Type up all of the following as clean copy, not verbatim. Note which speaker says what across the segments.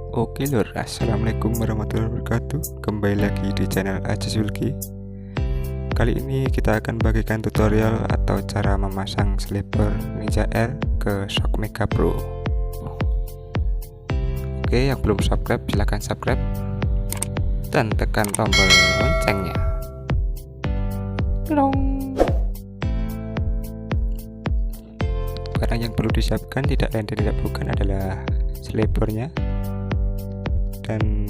Speaker 1: Oke lur, assalamualaikum warahmatullahi wabarakatuh. Kembali lagi di channel Aji Sulki. Kali ini kita akan bagikan tutorial atau cara memasang sliper Ninja R ke shock Megapro. Oke, yang belum subscribe silahkan subscribe dan tekan tombol loncengnya. Long. Barang yang perlu disiapkan tidak lain dan tidak bukan adalah slipernya dan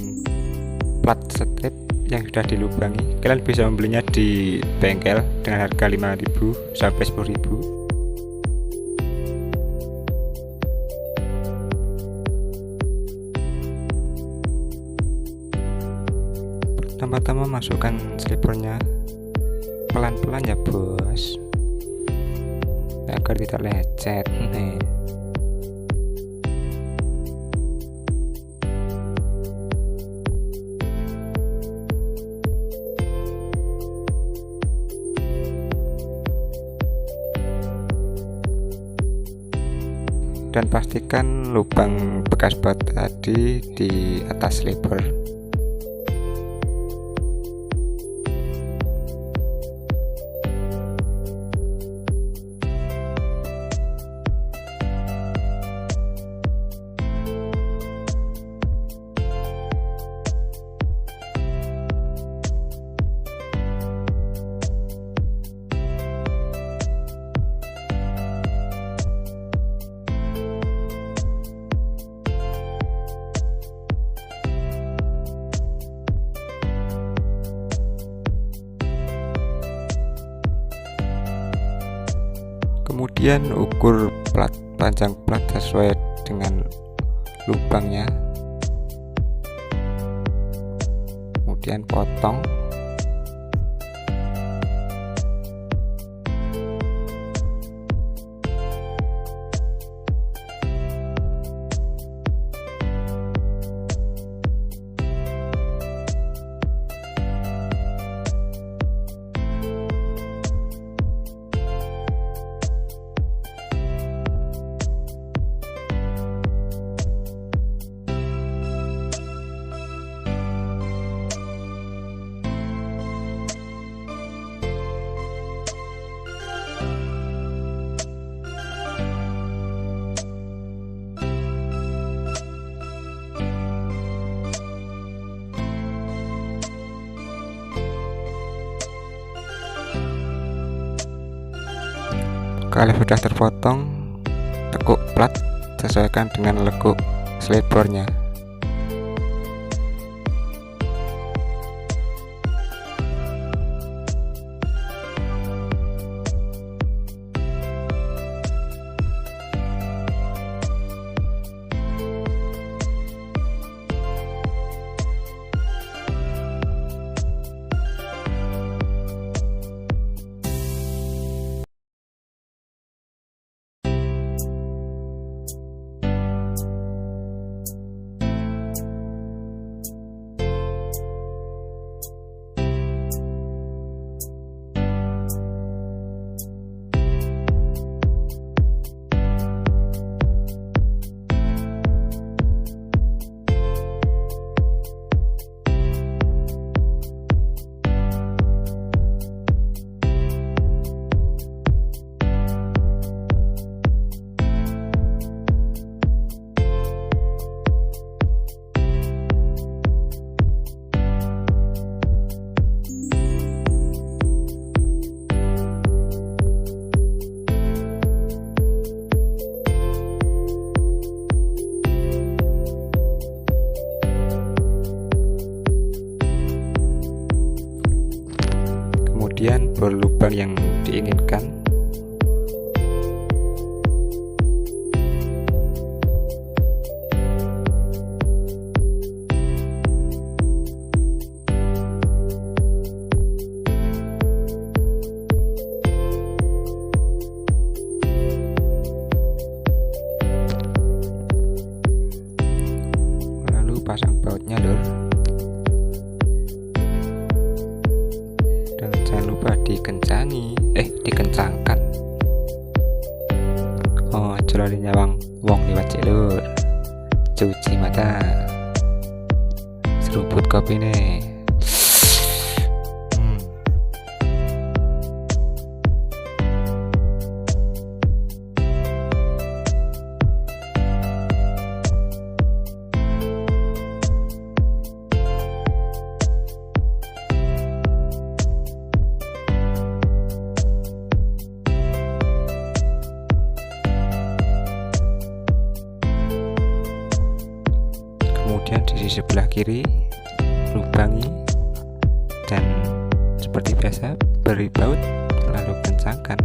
Speaker 1: plat strip yang sudah dilubangi. Kalian bisa membelinya di bengkel dengan harga 5.000 sampai 10.000. Pertama-tama masukkan slipernya pelan-pelan ya bos, agar tidak lecet nih. Dan pastikan lubang bekas bat tadi di atas sliper. Kemudian ukur panjang plat sesuai dengan lubangnya, kemudian potong. Kalau sudah terpotong, tekuk plat sesuaikan dengan lekuk slipernya. Kemudian berlubang yang diinginkan. Lalu pasang bautnya lur. Jangan lupa dikencangkan. Oh, jololi nyawang wong liwat lur, cuci mata. seruput kopi nih. Kemudian di sisi sebelah kiri lubangi, dan seperti biasa beri baut lalu kencangkan.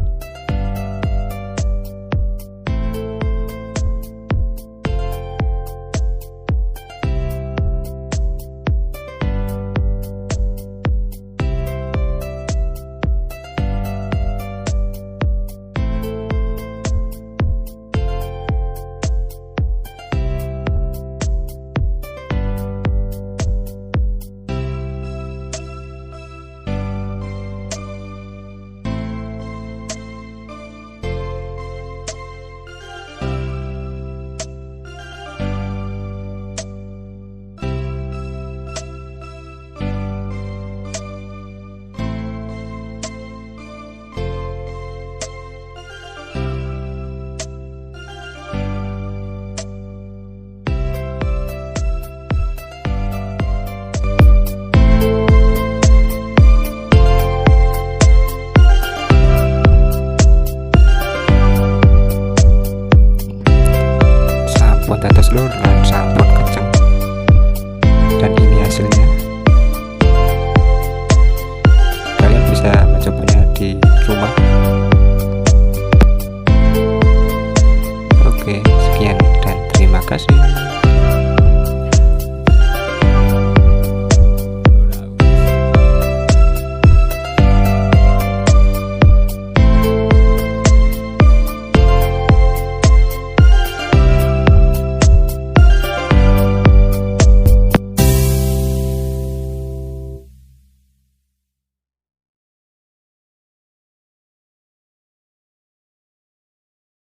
Speaker 1: Tetes lur dan sampun kenceng, dan ini hasilnya. Kalian bisa mencobanya di rumah. Oke, sekian dan terima kasih.